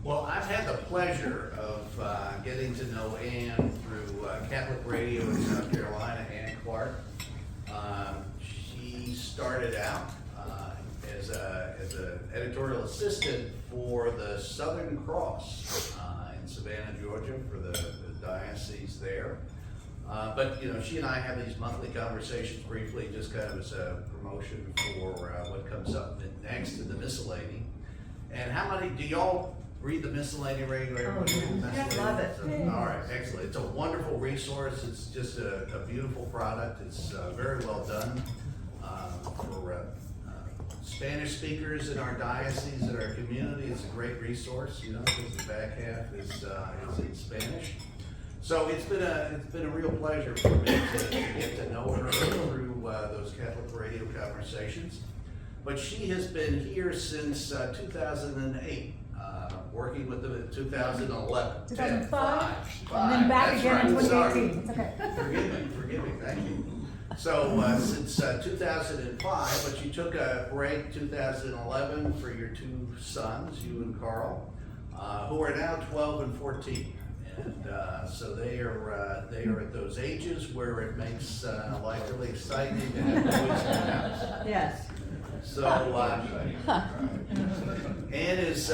Well, I've had the pleasure of getting to know Ann through Catholic Radio in South Carolina, Ann Clark. She started out as an editorial assistant for the Southern Cross in Savannah, Georgia, for the diocese there. But you know, she and I have these monthly conversations briefly, just kind of as a promotion for what comes up next in the miscellany. And how many do y'all read the miscellany regularly? Yeah, love it. All right, excellent. It's a wonderful resource. It's just a beautiful product. It's very well done for Spanish speakers in our diocese, in our community. It's a great resource, you know, because the back half is in Spanish. So it's been a real pleasure for me to get to know her through those Catholic Radio conversations. But she has been here since 2008, working with them in 2011. 2005, Five. and then back That's again in right, sorry. 2018. It's okay. Forgive me, thank you. So since 2005, but you took a break 2011 for your two sons, you and Carl, who are now 12 and 14. And so they are at those ages where it makes life really exciting to have boys in the house. Yes. So Ann is,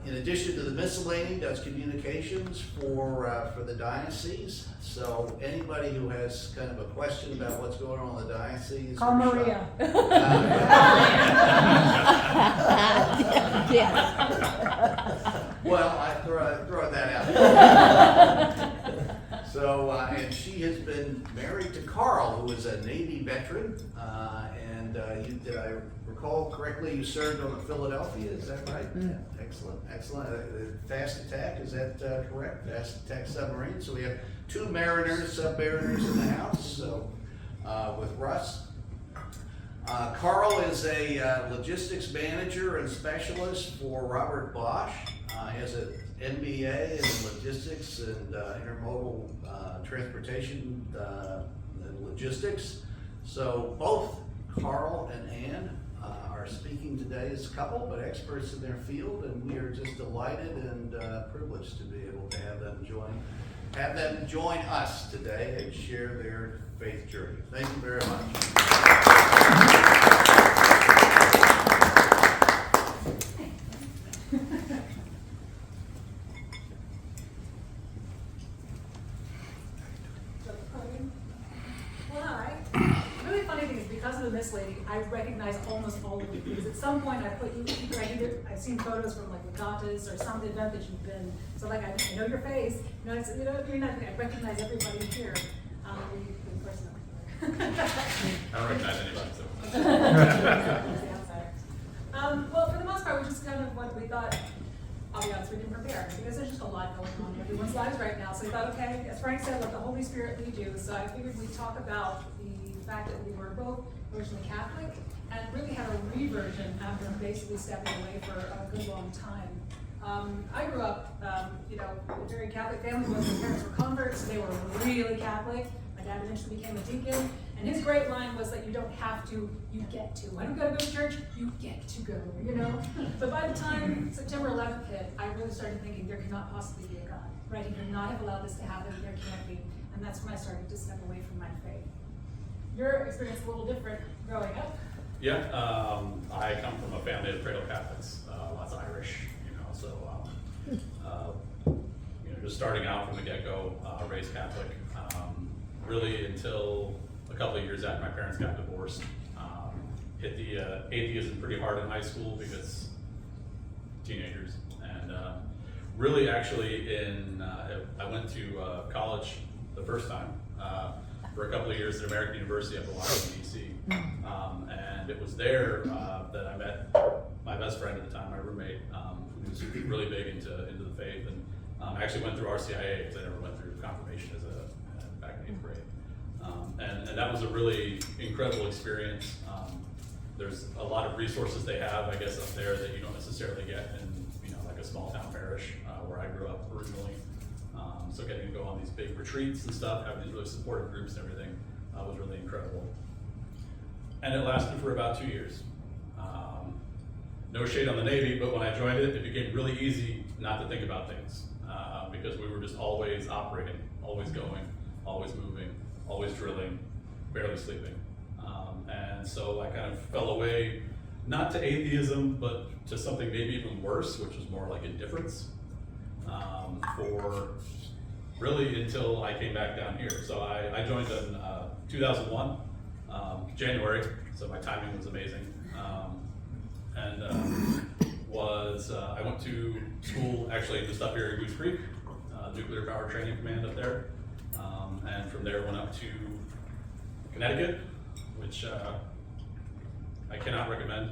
in addition to the miscellany, does communications for the diocese. So anybody who has kind of a question about what's going on in the diocese, Call Maria. Well, I throw that out. So, and she has been married to Carl, who is a Navy veteran, and did I recall correctly, you served on the Philadelphia, is that right? Mm. Excellent, excellent. Fast attack, is that correct? Fast attack submarine. So we have two mariners, submariners in the house, so with Russ. Carl is a logistics manager and specialist for Robert Bosch. He has an MBA in logistics and intermodal transportation and logistics. So both Carl and Ann are speaking today as a couple, but experts in their field, and we are just delighted and privileged to be able to have them join us today and share their faith journey. Thank you very much. Well, hi. The really funny thing is, because of the miscellany, I recognize almost all of you, because at some point I put you, I've seen photos from like Legatas or some event that you've been, so like I know your face, you know, I recognize everybody here. In person. I don't recognize anybody, so. Well, for the most part, we just kind of what we thought. I'll be honest, we didn't prepare because there's just a lot going on in everyone's lives right now. So we thought, okay, as Frank said, let the Holy Spirit lead you. So I figured we'd talk about the fact that we were both originally Catholic and really had a reversion after basically stepping away for a good long time. I grew up, in a very Catholic family. Both my parents were converts. They were really Catholic. My dad eventually became a deacon. And his great line was that you don't have to, you get to. When you gotta go to church, you get to go, you know? But by the time September 11th hit, I really started thinking there cannot possibly be a God, right? He could not have allowed this to happen, there can't be. And that's when I started to step away from my faith. Your experience is a little different growing up. Yeah, I come from a family of cradle Catholics, lots of Irish, so, just starting out from the get-go, raised Catholic, really until a couple of years after my parents got divorced. Hit the atheism pretty hard in high school because teenagers, and really actually I went to college the first time for a couple of years at American University up in Washington, D.C. And it was there that I met my best friend at the time, my roommate, who was really big into the faith, and I actually went through RCIA because I never went through confirmation back in 8th grade. And that was a really incredible experience. There's a lot of resources they have, I guess, up there that you don't necessarily get in, like a small town parish where I grew up originally. So getting to go on these big retreats and stuff, having these really supportive groups and everything was really incredible. And it lasted for about 2 years. No shade on the Navy, but when I joined it, it became really easy not to think about things, because we were just always operating, always going, always moving, always drilling, barely sleeping. And so I kind of fell away, not to atheism, but to something maybe even worse, which was more like indifference, for really until I came back down here. So I joined in 2001, January, so my timing was amazing. I went to school actually just up here in Goose Creek, Nuclear Power Training Command up there. And from there went up to Connecticut, which I cannot recommend.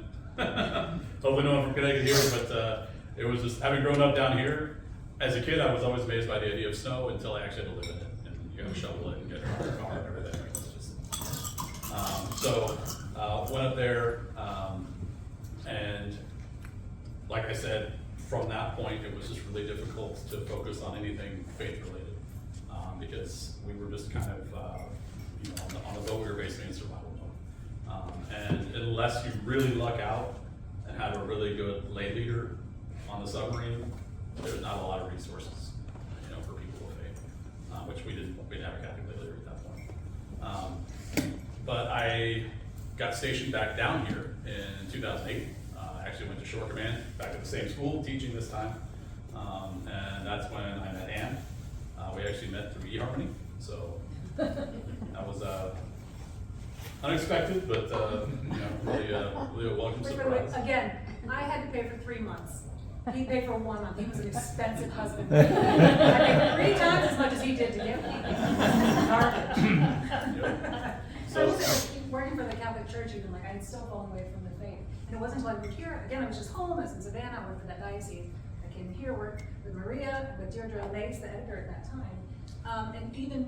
Hopefully no one from Connecticut here, but it was just, having grown up down here, as a kid I was always amazed by the idea of snow until I actually had to live in it. And you gotta shovel it and get it out of the car and everything. It's just, went up there, and like I said, from that point, it was just really difficult to focus on anything faith related, because we were just kind of, on the boat we were basically in survival mode. And unless you really luck out and have a really good lay leader on the submarine, there's not a lot of resources, for people of faith, which we didn't have a Catholic lay leader at that point. But I got stationed back down here in 2008. Actually went to Shore Command, back at the same school, teaching this time. And that's when I met Ann. We actually met through eHarmony, so that was unexpected, but really a welcome Wait, surprise. again, I had to pay for 3 months. He paid for 1 month. He was an expensive husband. I paid 3 times as much as he did to get me. Garbage. Yep. So I was working for the Catholic Church, even like I had still fallen away from the faith. And it wasn't until I moved here, again, I was just home, I was in Savannah, I worked for that diocese. I came here, worked with Maria, with Deirdre Lace, the editor at that time. And even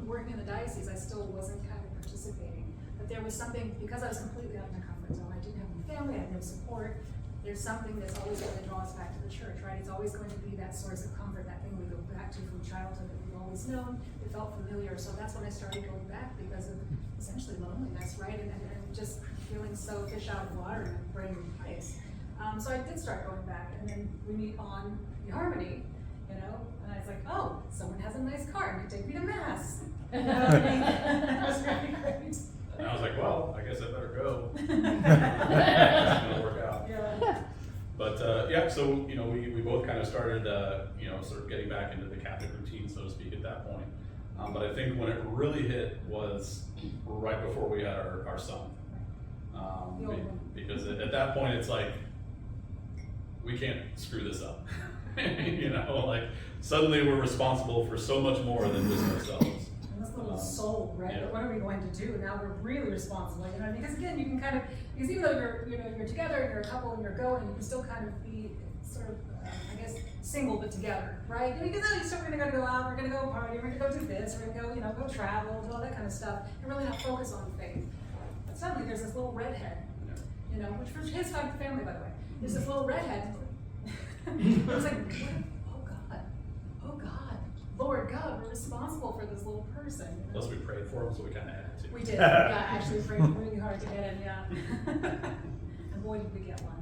working in the diocese, I still wasn't kind of participating. But there was something, because I was completely out of my comfort zone, I didn't have any family, I had no support. There's something that's always going to draw us back to the church, right? It's always going to be that source of comfort, that thing we go back to from childhood that we've always known. It felt familiar, so that's when I started going back because of essentially loneliness, right? And just feeling so fish out of water and a brand new place. So I did start going back, and then we meet on eHarmony, and I was like, oh, someone has a nice car and can take me to mass. That was really great. And I was like, well, I guess I better go. It's gonna work out. Yeah. But yeah, so we both kind of started sort of getting back into the Catholic routine, so to speak, at that point. But I think when it really hit was right before we had our son. Because at that point it's like, we can't screw this up. Like suddenly we're responsible for so much more than just ourselves. And this little soul, right? Yeah. What are we going to do? Now we're really responsible, Because again, you can because even though you're together and you're a couple and you're going, you can still kind of be sort of, single but together, right? And because we're gonna go out, we're gonna go party, we're gonna go do this, we're gonna go, go travel, do all that kind of stuff, and really not focus on faith. But suddenly there's this little redhead, which for his family, by the way, there's this little redhead. It's like, oh God, Lord God, we're responsible for this little person. Plus we prayed for him, so we kind of had to. We did, yeah, actually prayed really hard to get in, yeah. And boy, did we get one.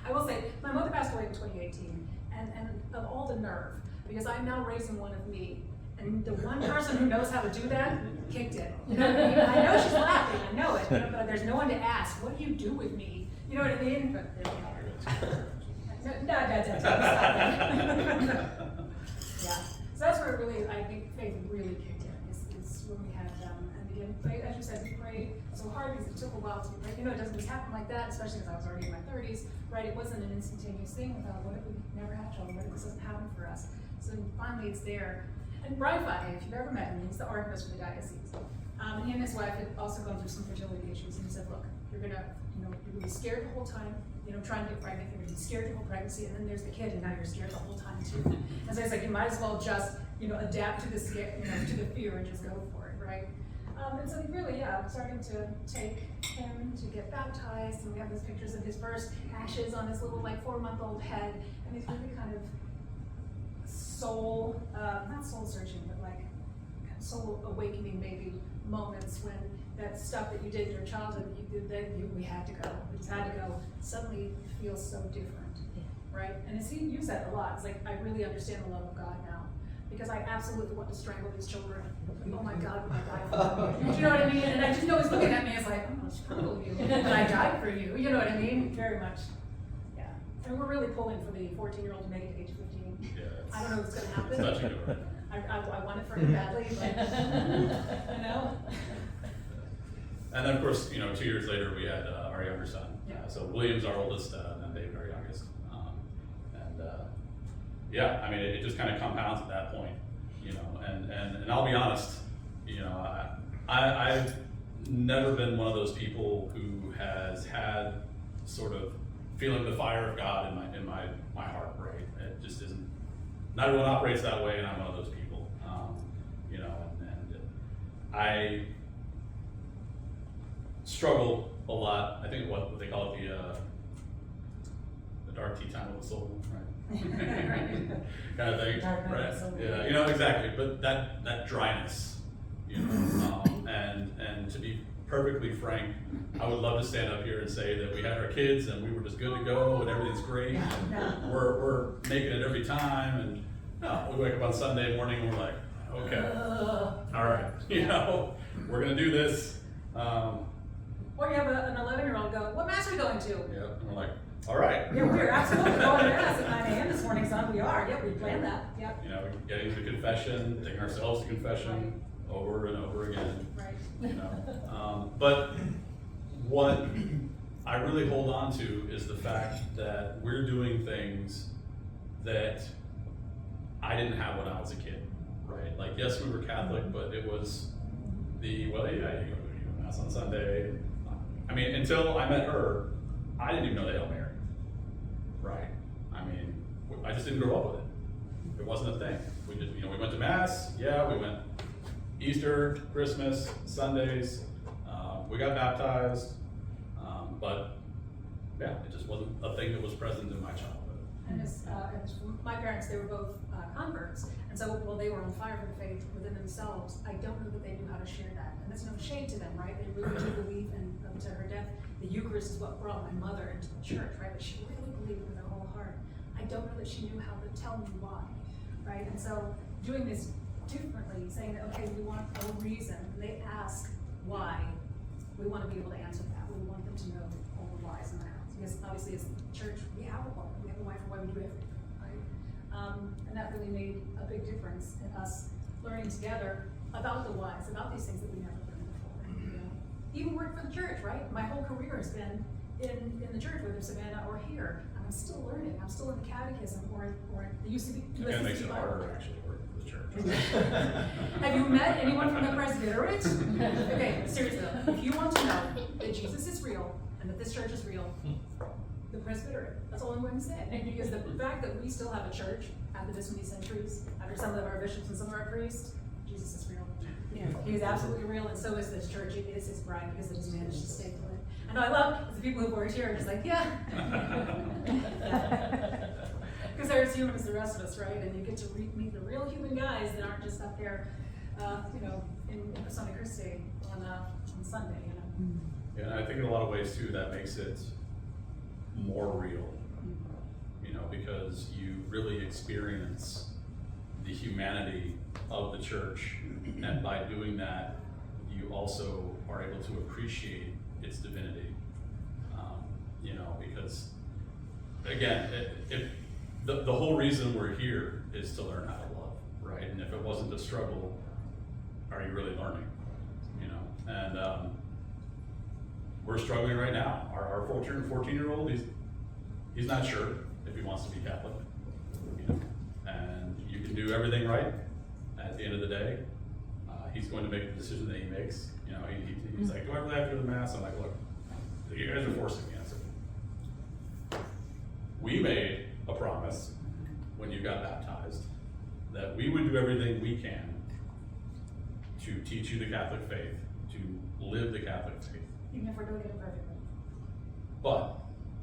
I will say, my mother passed away in 2018, and of all the nerve, because I'm now raising one of me, and the one person who knows how to do that kicked it. You know what I mean? I know she's laughing, I know it, but there's no one to ask, what do you do with me? You know what I mean? But, no, stop that. Yeah, so that's where really, I think faith really kicked in, is when we had, and again, as you said, we prayed so hard because it took a while to pray. It doesn't just happen like that, especially because I was already in my 30s, right? It wasn't an instantaneous thing about what if we never had children, what if this doesn't happen for us? So finally it's there. And Brian Fahey, if you've ever met him, he's the archivist for the diocese. And he and his wife had also gone through some fertility issues, and he said, look, you're gonna be scared the whole time, trying to get pregnant, you're gonna be scared the whole pregnancy, and then there's the kid, and now you're scared the whole time too. And so it's like, you might as well just, adapt to the scare, to the fear and just go for it, right? And so really, I'm starting to take him to get baptized, and we have those pictures of his first ashes on his little 4-month-old head, and these really kind of soul, not soul searching, but soul awakening maybe moments when that stuff that you did in your childhood, we had to go, we just had to go, suddenly feels so different, right? And you said a lot, it's like, I really understand the love of God now, because I absolutely want to strangle these children. Oh my God, would I die for you? Do you know what I mean? And I just know he's looking at me, it's like, I'm gonna strangle you, but I died for you, you know what I mean? Very much, yeah. And we're really pulling for the 14-year-old to make it to age 15. Yeah, I don't know what's gonna happen. It's touching to her. I want it for him badly, but, you know? And then, of course, 2 years later, we had our younger son. Yeah. So William's our oldest, and then David our youngest. Yeah, I mean, it just kind of compounds at that point, and I'll be honest, I've never been one of those people who has had sort of feeling the fire of God in my heart, right? It just isn't, not everyone operates that way, and I'm one of those people, and I struggle a lot. I think what they call it, the dark tea time of the soul, right? Kind of thing, Dark night right? of the soul. Yeah, exactly. But that dryness, and to be perfectly frank, I would love to stand up here and say that we had our kids and we were just good to go and everything's great. And we're making it every time, and no, we wake up on Sunday morning and we're like, okay, all right, we're gonna do this. Or you have an 11-year-old go, what mass are we going to? Yeah, and we're like, all right. Yeah, we are absolutely going to mass at 9 a.m. this morning, son, we are, yep, we planned that, yep. Getting to confession, taking ourselves to confession over and over again. Right. But what I really hold on to is the fact that we're doing things that I didn't have when I was a kid, right? Like, yes, we were Catholic, but it was you go to mass on Sunday. I mean, until I met her, I didn't even know the Hail Mary, right? I mean, I just didn't grow up with it. It wasn't a thing. We just, we went to mass, yeah, we went Easter, Christmas, Sundays, we got baptized, but yeah, it just wasn't a thing that was present in my childhood. And my parents, they were both converts, and so while they were on fire for the faith within themselves, I don't know that they knew how to share that. And that's no shade to them, right? They really do believe in, to her death, the Eucharist is what brought my mother into the church, right? But she really believed with her whole heart. I don't know that she knew how to tell me why, right? And so doing this differently, saying that, okay, we want a reason, and they ask why, we want to be able to answer that. We want them to know all the whys in the house. Because obviously as a church, we have a why. We have a why for why we do everything, right? And that really made a big difference in us learning together about the whys, about these things that we never learned before. Even work for the church, right? My whole career has been in the church, whether Savannah or here. And I'm still learning. I'm still in the catechism or it used to be. It kind of makes it harder actually work for the church. Have you met anyone from the Presbyterate? Okay, seriously, if you want to know that Jesus is real and that this church is real, the Presbyterate. That's all I'm going to say. Because the fact that we still have a church after this many centuries, after some of our bishops and some of our priests, Jesus is real. Yeah, he is absolutely real, and so is this church. It is his bride because it has managed to stay put. And I love the people who work here are just like, yeah. Because they're as human as the rest of us, right? And you get to meet the real human guys that aren't just up there, in Persona Christi on Sunday, Yeah, and I think in a lot of ways too, that makes it more real, because you really experience the humanity of the church, and by doing that, you also are able to appreciate its divinity, because again, the whole reason we're here is to learn how to love, right? And if it wasn't a struggle, are you really learning? And we're struggling right now. Our 14-year-old, he's not sure if he wants to be Catholic, and you can do everything right. At the end of the day, he's going to make the decision that he makes. He's like, do I really have to go to mass? I'm like, look, you guys are forcing me. I said, we made a promise when you got baptized that we would do everything we can to teach you the Catholic faith, to live the Catholic faith. even if we're doing it perfectly. But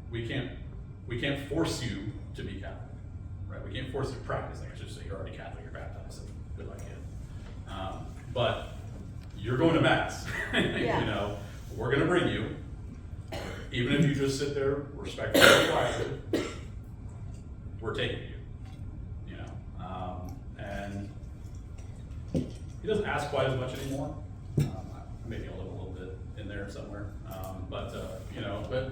we can't force you to be Catholic, right? We can't force you to practice. Like I should say, you're already Catholic, you're baptized, so good luck, kid. But you're going to mass. Yeah. We're going to bring you, even if you just sit there respectfully and quietly, we're taking you, you know, and he doesn't ask quite as much anymore. Maybe a little bit in there somewhere, you know, but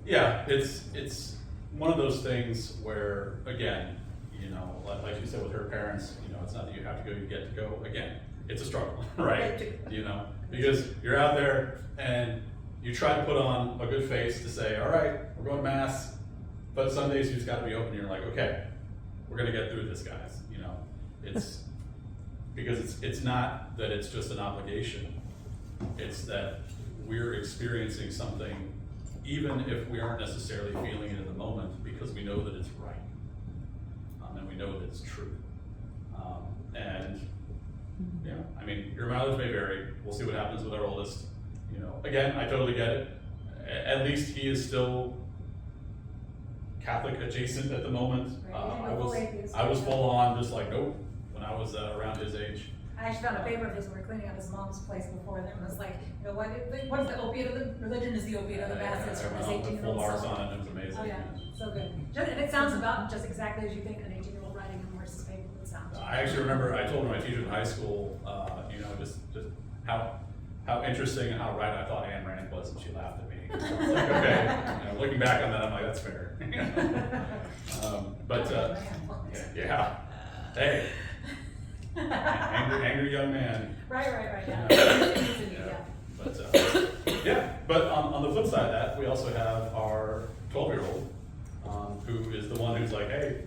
yeah, it's one of those things where, again, you know, like you said with her parents, you know, it's not that you have to go, you get to go. Again, it's a struggle, right? You know, because you're out there and you try to put on a good face to say, all right, we're going to mass, but some days you just got to be open. You're like, okay, we're gonna get through this, guys. You know, it's because it's not that it's just an obligation. It's that we're experiencing something, even if we aren't necessarily feeling it in the moment, because we know that it's right, and we know that it's true. And you know, I mean, your mileage may vary. We'll see what happens with our oldest. You know, again, I totally get it. At least he is still Catholic adjacent at the moment. I was full on, just like, nope, when I was around his age. I actually found a paper of his, we were cleaning out his mom's place before, and it was like, you know, what is the opiate of the religion? Is the opiate of the masses from his 18-year-old Full R's son. on it, it was amazing. Oh yeah, so good. And it sounds about just exactly as you think an 18-year-old writing on Morse's paper would sound. I actually remember, I told my teacher in high school, you know, just how interesting and how right I thought Ayn Rand was, and she laughed at me. So I was like, okay, you know, looking back on that, I'm like, that's fair. Yeah, hey, angry young man. Right, yeah. Yeah. But on the flip side of that, we also have our 12-year-old, who is the one who's like, hey,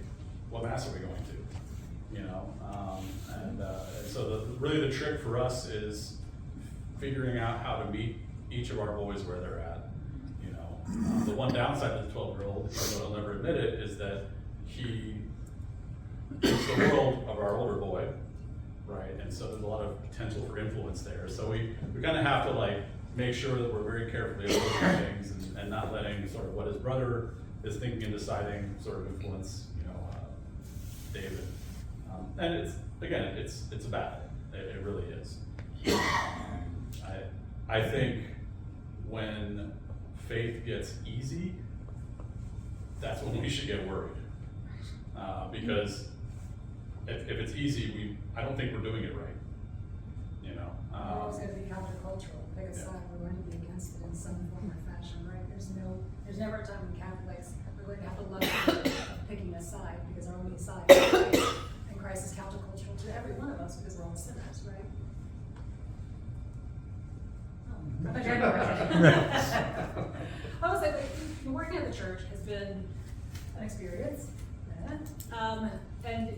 what mass are we going to? You know, and so really the trick for us is figuring out how to meet each of our boys where they're at. You know, the one downside of the 12-year-old, even though he'll never admit it, is that he is the world of our older boy, right? And so there's a lot of potential for influence there. So we kind of have to like make sure that we're very carefully avoiding things and not letting sort of what his brother is thinking and deciding sort of influence, you know, David. And it's a battle. It really is. I think when faith gets easy, that's when we should get worried. Because if it's easy, I don't think we're doing it right. You know. We're always going to be countercultural. Pick a side. We're going to be against it in some form or fashion, right? There's never a time when Catholics are going to have the luxury of picking a side, because our only side is Christ, and Christ is countercultural to every one of us because we're all sinners, right? Oh, I thought you had a question. I would say that working at the church has been an experience. And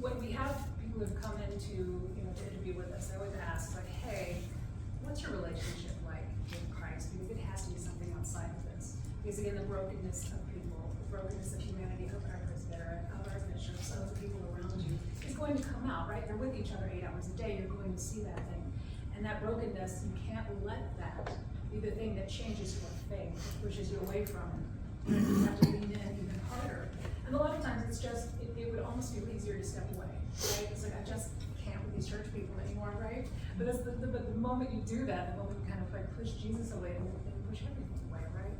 when we have people who've come into, you know, to interview with us, I always ask, like, hey, what's your relationship like with Christ? Because it has to be something outside of this. Because again, the brokenness of people, the brokenness of humanity, of our spirit, of our bishops, of the people around you, is going to come out, right? They're with each other 8 hours a day. You're going to see that thing. And that brokenness, you can't let that be the thing that changes your faith, pushes you away from it. You have to lean in even harder. And a lot of times it's just, it would almost feel easier to step away, right? It's like, I just can't with these church people anymore, right? But but the moment you do that, the moment you kind of like push Jesus away, then you push everything away, right?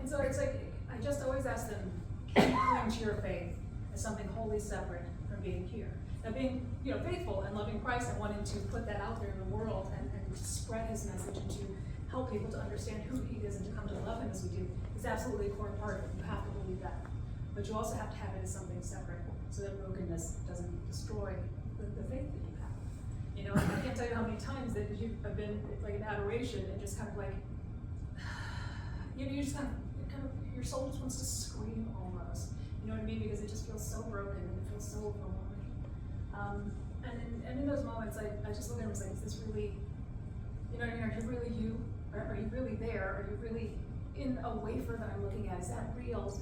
And so it's like, I just always ask them, can you cling to your faith as something wholly separate from being here? Now being, you know, faithful and loving Christ and wanting to put that out there in the world and spread his message and to help people to understand who he is and to come to love him as we do is absolutely a core part of it. You have to believe that. But you also have to have it as something separate so that brokenness doesn't destroy the faith that you have. You know, I can't tell you how many times that you have been like in adoration and just kind of like, you know, you just kind of, your soul just wants to scream almost. You know what I mean? Because it just feels so broken and it feels so overwhelming. And in those moments, I just look at him and say, is this really, you know, are you really you? Are you really there? Are you really in a wafer that I'm looking at? Is that real?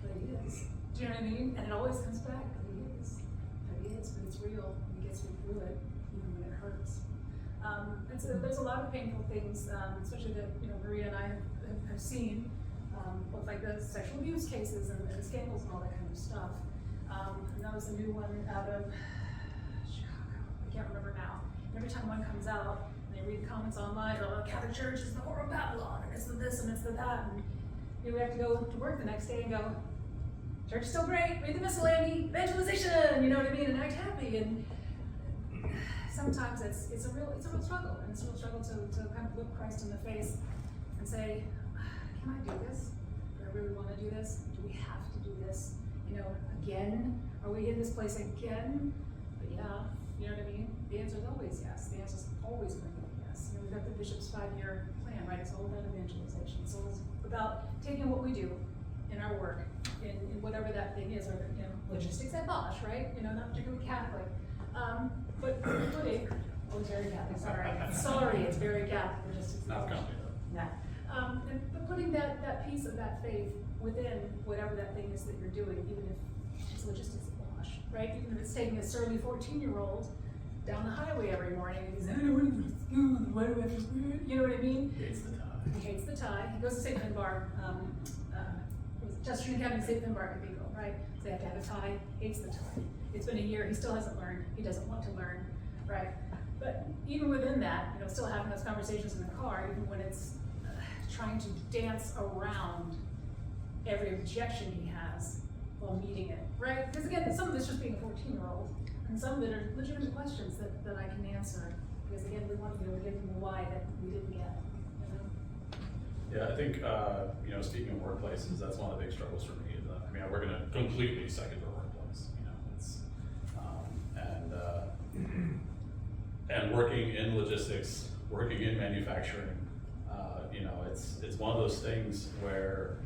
But it is. Do you know what I mean? And it always comes back, but it is. But it's real. And it gets me through it, even when it hurts. And so there's a lot of painful things, especially that, you know, Maria and I have seen, both like the sexual abuse cases and the scandals and all that kind of stuff. And that was a new one out of Chicago. I can't remember now. And every time one comes out, and they read the comments online, oh, Catholic Church is the whore of Babylon, and it's the this and it's the that, and you know, we have to go to work the next day and go, church is still great, read the miscellany, evangelization, you know what I mean, and act happy. And sometimes it's a real struggle, and it's a real struggle to kind of look Christ in the face and say, can I do this? Do I really want to do this? Do we have to do this? You know, again? Are we in this place again? But yeah, you know what I mean? The answer is always yes. The answer is always going to be yes. You know, we've got the bishop's 5-year plan, right? It's all about evangelization. So it's about taking what we do in our work, in whatever that thing is, or you know, logistics at Bosch, right? You know, not particularly Catholic. But putting, oh, it's very Catholic, sorry, it's very Catholic, logistics. Not Bosch. company though. Yeah. But putting that piece of that faith within whatever that thing is that you're doing, even if it's logistics at Bosch, right? Even if it's taking a surly 14-year-old down the highway every morning and he's, I don't want to go to school, why do I have to wear it? You know what I mean? Hates the tie. He hates the tie. He goes to St. Finbar, Chesterton Academy, St. Finbar Cathedral, right? So they have to have a tie, hates the tie. It's been a year, he still hasn't learned, he doesn't want to learn, right? But even within that, you know, still having those conversations in the car, even when it's trying to dance around every objection he has while meeting it, right? Because again, some of it's just being a 14-year-old, and some of it are legitimate questions that I can answer. Because again, we want to be able to give them the why that we didn't get, you know? Yeah, I think, you know, speaking of workplaces, that's one of the big struggles for me. I mean, I work in a completely secular workplace, you know, it's, and working in logistics, working in manufacturing, you know, it's one of those things where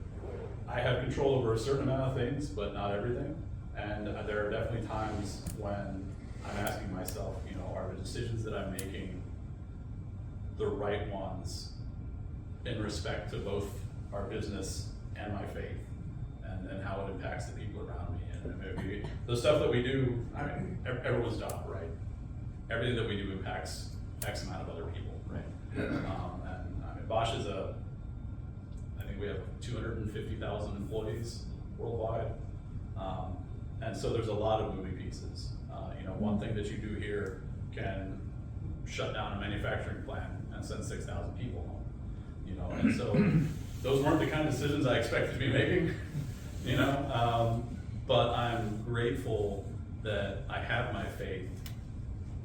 I have control over a certain amount of things, but not everything. And there are definitely times when I'm asking myself, you know, are the decisions that I'm making the right ones in respect to both our business and my faith, and how it impacts the people around me. And maybe the stuff that we do, I mean, everyone's job, right? Everything that we do impacts X amount of other people, right? And I mean, Bosch is I think we have 250,000 employees worldwide. And so there's a lot of moving pieces. You know, one thing that you do here can shut down a manufacturing plant and send 6,000 people home. You know, and so those weren't the kind of decisions I expected to be making, you know, but I'm grateful that I have my faith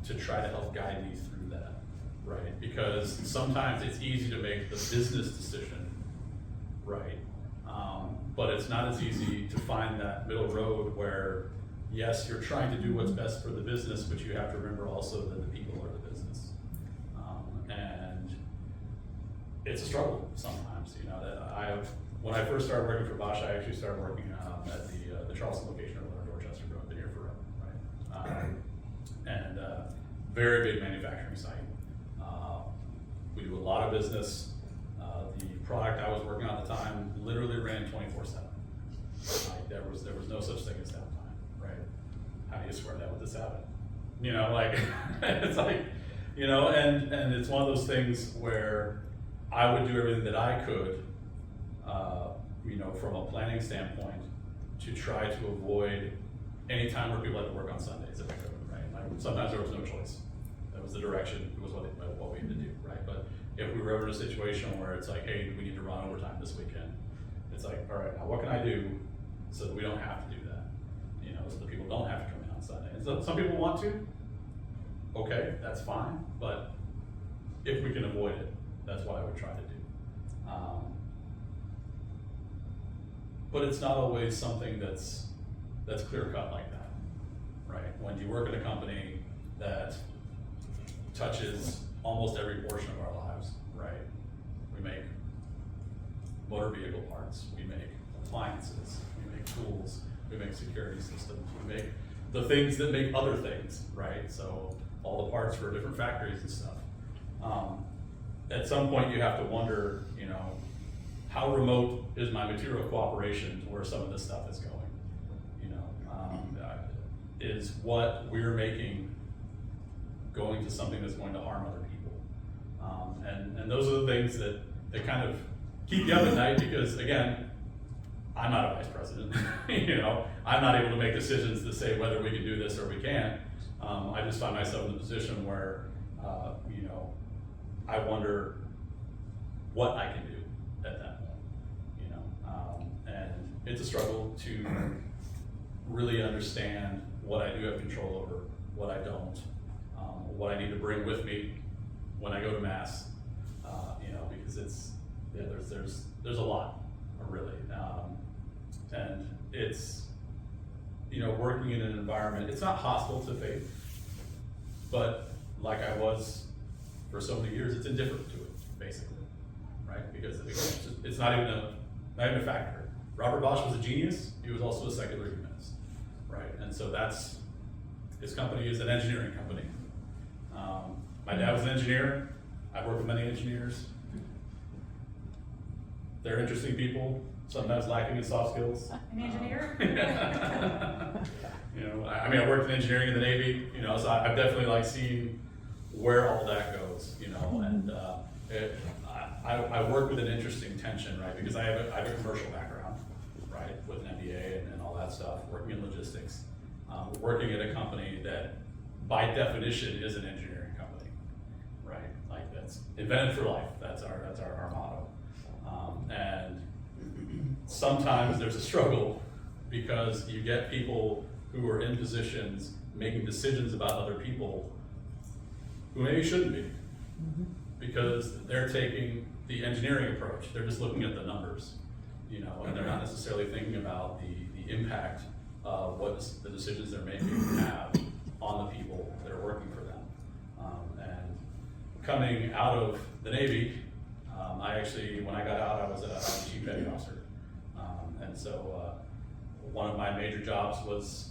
to try to help guide me through that, right? Because sometimes it's easy to make the business decision, right? But it's not as easy to find that middle road where, yes, you're trying to do what's best for the business, but you have to remember also that the people are the business. And it's a struggle sometimes, you know, that when I first started working for Bosch, I actually started working at the Charleston location over in Dorchester, but I've been here forever, right? And very big manufacturing site. We do a lot of business. The product I was working on at the time literally ran 24/7. Like there was no such thing as downtime, right? How do you square that with the Sabbath? You know, like it's like, you know, and it's one of those things where I would do everything that I could, you know, from a planning standpoint, to try to avoid any time where people had to work on Sundays if I could, right? Like sometimes there was no choice. That was the direction, it was what we had to do, right? But if we were ever in a situation where it's like, hey, we need to run overtime this weekend, it's like, all right, now what can I do so that we don't have to do that? You know, so that people don't have to come in on Sunday. And so some people want to, okay, that's fine, but if we can avoid it, that's what I would try to do. But it's not always something that's clear cut like that, right? When you work at a company that touches almost every portion of our lives, right? We make motor vehicle parts, we make appliances, we make tools, we make security systems, we make the things that make other things, right? So all the parts for different factories and stuff. At some point you have to wonder, you know, how remote is my material cooperation to where some of this stuff is going? You know, is what we're making going to something that's going to harm other people? And those are the things that kind of keep you up at night, because again, I'm not a vice president. You know, I'm not able to make decisions to say whether we can do this or we can't. I just find myself in a position where, you know, I wonder what I can do at that point, you know, and it's a struggle to really understand what I do have control over, what I don't, what I need to bring with me when I go to mass, because there's a lot, really, and it's, working in an environment, it's not hostile to faith, but like I was for so many years, it's indifferent to it, basically, right? Because it's not even a factor. Robert Bosch was a genius, he was also a secular humanist, right? And so his company is an engineering company. My dad was an engineer, I've worked with many engineers. They're interesting people, sometimes lacking in soft skills. An engineer? I worked in engineering in the Navy, so I've definitely seen where all that goes, and I work with an interesting tension, right? Because I have a commercial background, right, with an MBA and all that stuff, working in logistics, working at a company that by definition is an engineering company, right? Like that's invented for life. That's our motto. And sometimes there's a struggle because you get people who are in positions making decisions about other people who maybe shouldn't be, because they're taking the engineering approach. They're just looking at the numbers, and they're not necessarily thinking about the impact of what the decisions they're making have on the people that are working for them. And coming out of the Navy, when I got out, I was a chief petty officer. And so one of my major jobs was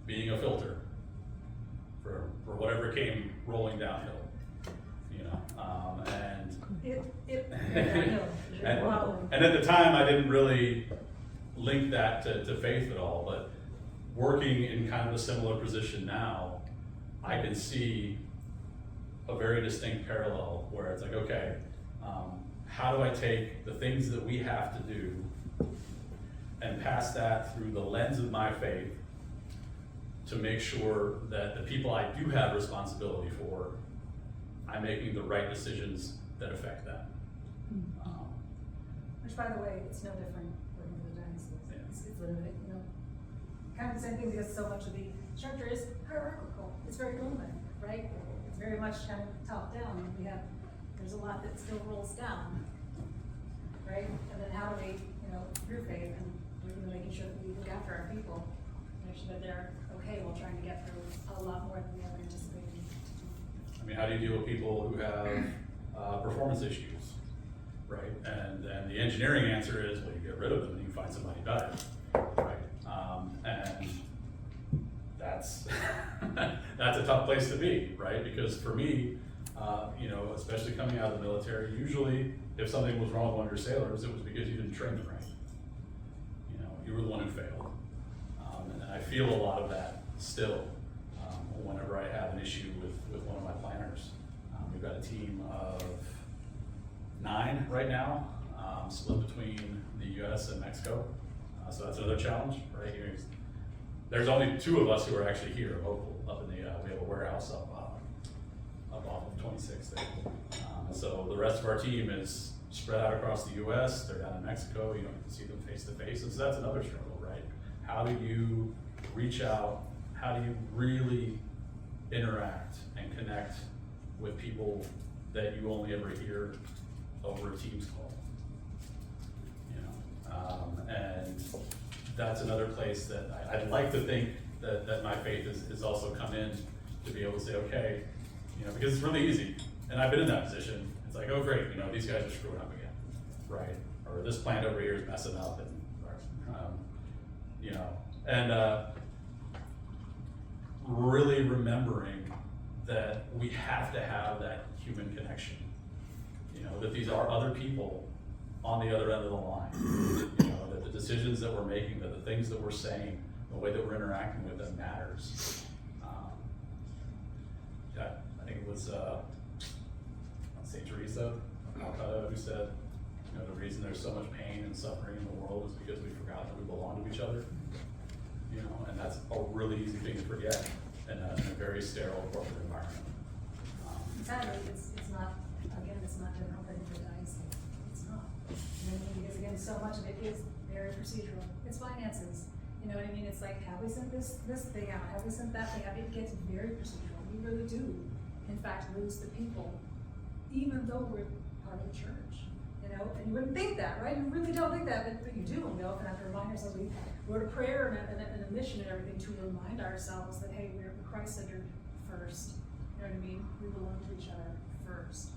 being a filter for whatever came rolling downhill, and at the time I didn't really link that to faith at all, but working in kind of a similar position now, I can see a very distinct parallel where it's like, okay, how do I take the things that we have to do and pass that through the lens of my faith to make sure that the people I do have responsibility for, I'm making the right decisions that affect them. Which, by the way, it's no different working for the dynasty. Yeah. It's literally, kind of the same thing, because so much of the structure is hierarchical. It's very Roman, right? It's very much kind of top down. There's a lot that still rolls down, right? And then how do we, through faith and making sure that we look after our people, make sure that they're okay while trying to get through a lot more than we ever anticipated. How do you deal with people who have performance issues, right? And the engineering answer is, well, you get rid of them and you find somebody better, right? And that's that's a tough place to be, right? Because for me, especially coming out of the military, usually if something was wrong with one of your sailors, it was because you didn't train them right. You were the one who failed. And I feel a lot of that still whenever I have an issue with one of my planners. We've got a team of 9 right now, split between the US and Mexico. So that's another challenge, right? There's only 2 of us who are actually here, local, up in we have a warehouse up off of 26th there. So the rest of our team is spread out across the US, they're down in Mexico, you don't get to see them face to face, and so that's another struggle, right? How do you reach out? How do you really interact and connect with people that you only ever hear over a Teams call? And that's another place that I'd like to think that my faith has also come in to be able to say, okay, because it's really easy, and I've been in that position. It's like, oh great, these guys are screwing up again, right? Or this plant over here is messing up, and really remembering that we have to have that human connection. That these are other people on the other end of the line. That the decisions that we're making, that the things that we're saying, the way that we're interacting with them matters. I think it was St. Teresa of Calcutta who said, the reason there's so much pain and suffering in the world is because we forgot that we belong to each other. And that's a really easy thing to forget in a very sterile corporate environment. Sadly, it's not, again, it's not different than the dynasty. It's not. Because again, so much of it is very procedural. It's finances. You know what I mean? It's like, have we sent this thing out? Have we sent that thing out? It gets very procedural. We really do, in fact, lose the people, even though we're part of the church. You know, and you wouldn't think that, right? You really don't think that, but you do. And we often have to remind ourselves. We wrote a prayer and a mission and everything to remind ourselves that, hey, we're Christ-centered first. You know what I mean? We belong to each other first.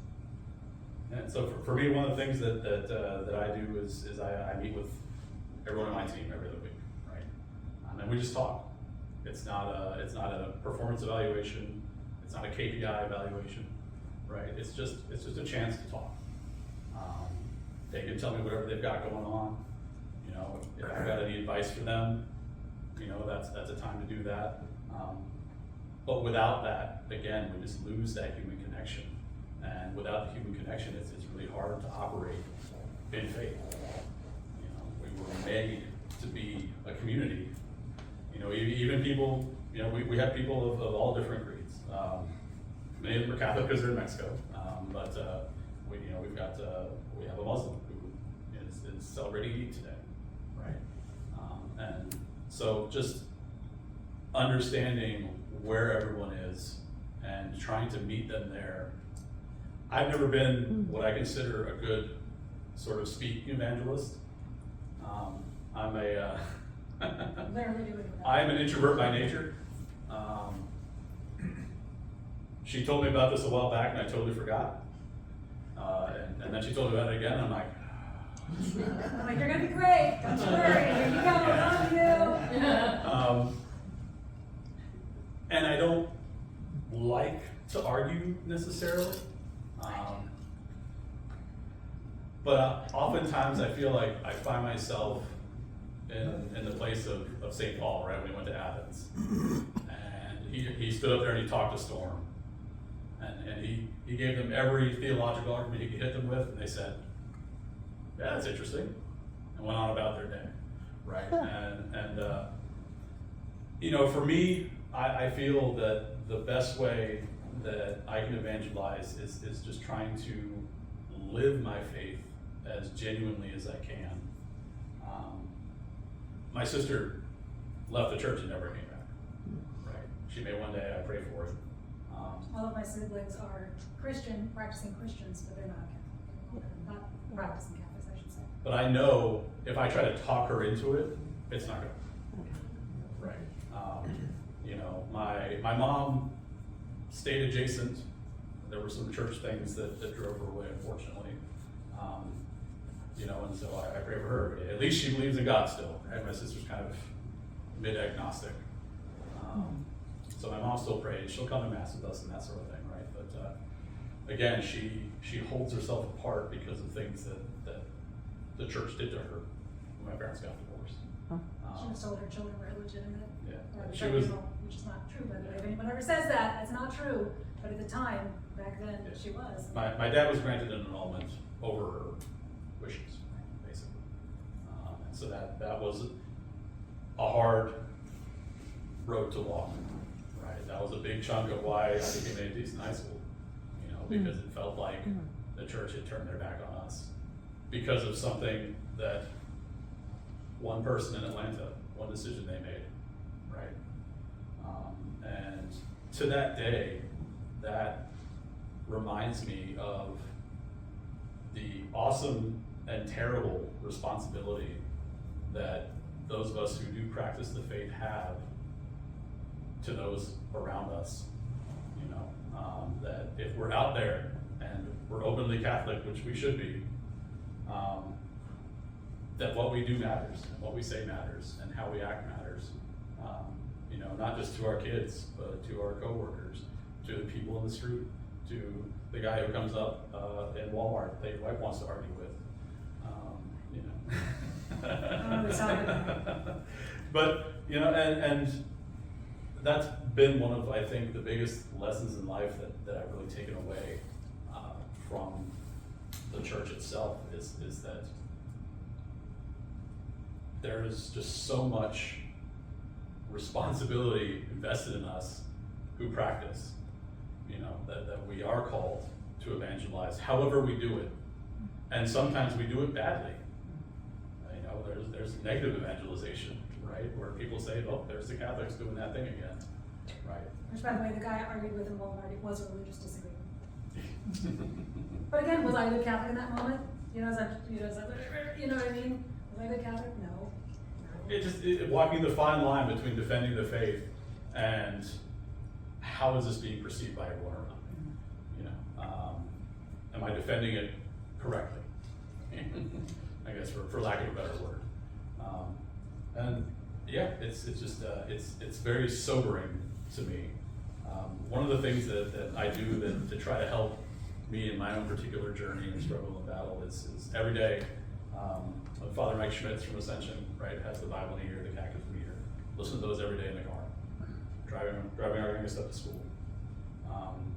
And so for me, one of the things that I do is I meet with everyone on my team every other week, right? And we just talk. It's not a performance evaluation. It's not a KPI evaluation, right? It's just a chance to talk. They can tell me whatever they've got going on. You know, if I've got any advice for them, you know, that's a time to do that. But without that, again, we just lose that human connection. And without the human connection, it's really hard to operate in faith. You know, we were made to be a community. You know, even people, you know, we have people of all different creeds. Many of them are Catholic because they're in Mexico, but we have a Muslim who is celebrating Eid today, right? And so just understanding where everyone is and trying to meet them there. I've never been what I consider a good sort of speaking evangelist. I'm a Literally doing that. I'm an introvert by nature. She told me about this a while back and I totally forgot. And then she told me about it again and I'm like, I'm like, you're gonna be great. Don't you worry. Here you go. On you. and I don't like to argue necessarily. But oftentimes I feel like I find myself in the place of St. Paul, right, when he went to Athens. And he stood up there and he talked to storm. And he gave them every theological argument he could hit them with, and they said, yeah, that's interesting, and went on about their day, right? And you know, for me, I feel that the best way that I can evangelize is just trying to live my faith as genuinely as I can. My sister left the church and never came back, right? She may one day, I pray for it. All of my siblings are Christian, practicing Christians, but they're not Catholic. Not practicing Catholics, I should say. But I know if I try to talk her into it, it's not gonna work. Right. You know, my mom stayed adjacent. There were some church things that drove her away, unfortunately. You know, and so I pray for her. At least she believes in God still. Right? My sister's kind of mid-agnostic. So my mom still prays. She'll come to mass with us and that sort of thing, right? But again, she holds herself apart because of things that the church did to her when my parents got divorced. She was told her children were illegitimate. Yeah. Or She was. which is not true, by the way. If anyone ever says that, that's not true. But at the time, back then, Yeah. she was. My dad was granted an annulment over her wishes, basically. And so that was a hard road to walk, right? That was a big chunk of why I became an atheist in high school, you know, because it felt like the church had turned their back on us because of something that one person in Atlanta, one decision they made, right? And to that day, that reminds me of the awesome and terrible responsibility that those of us who do practice the faith have to those around us. You know, that if we're out there and we're openly Catholic, which we should be, that what we do matters, and what we say matters, and how we act matters. You know, not just to our kids, but to our coworkers, to the people in the street, to the guy who comes up in Walmart that your wife wants to argue with. You know. Oh, we saw that. But you know, and that's been one of, I think, the biggest lessons in life that I've really taken away from the church itself is that there is just so much responsibility invested in us who practice, you know, that we are called to evangelize however we do it. And sometimes we do it badly. You know, there's negative evangelization, right? Where people say, oh, there's the Catholics doing that thing again, right? Which, by the way, the guy I argued with in Walmart, it was a religious disagreement. But again, was I a good Catholic in that moment? You know, you know what I mean? Was I a good Catholic? No. Walking the fine line between defending the faith and how is this being perceived by everyone around me? You know, am I defending it correctly? I guess for lack of a better word. And yeah, it's just it's very sobering to me. One of the things that I do to try to help me in my own particular journey and struggle and battle is every day. Father Mike Schmitz from Ascension, right, has the Bible in the ear, the Catechism in the ear. Listen to those every day in the car, driving our youngest up to school,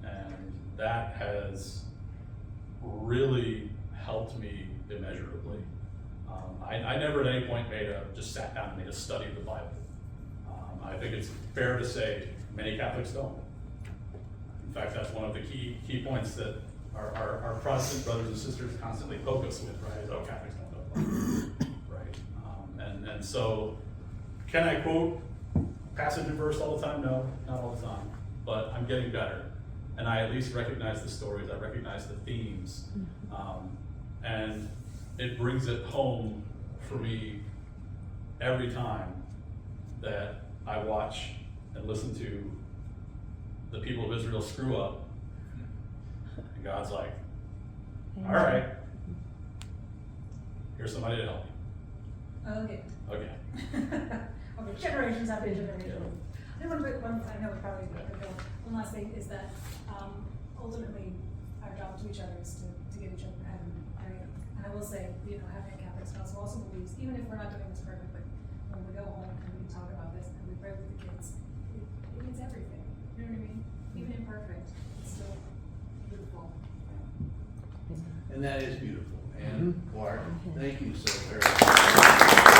and that has really helped me immeasurably. I never at any point just sat down and made a study of the Bible. I think it's fair to say many Catholics don't. In fact, that's one of the key points that our Protestant brothers and sisters constantly poke us with, right? Is, oh, Catholics don't know the Bible, right? And so, can I quote passage and verse all the time? No, not all the time. But I'm getting better, and I at least recognize the stories. I recognize the themes, and it brings it home for me every time that I watch and listen to the people of Israel screw up, and God's like, all right, here's somebody to help you. Okay. Okay. Okay, generations after generation. I want to put one, I know we probably could go, one last thing is that, ultimately, our job to each other is to get each other to heaven. And I will say, you know, having a Catholic spouse who also believes, even if we're not doing this perfectly, when we go home and we talk about this and we pray with the kids, it means everything. You know what I mean? Even imperfect, it's still beautiful. And that is beautiful. And Clark, thank you so very much.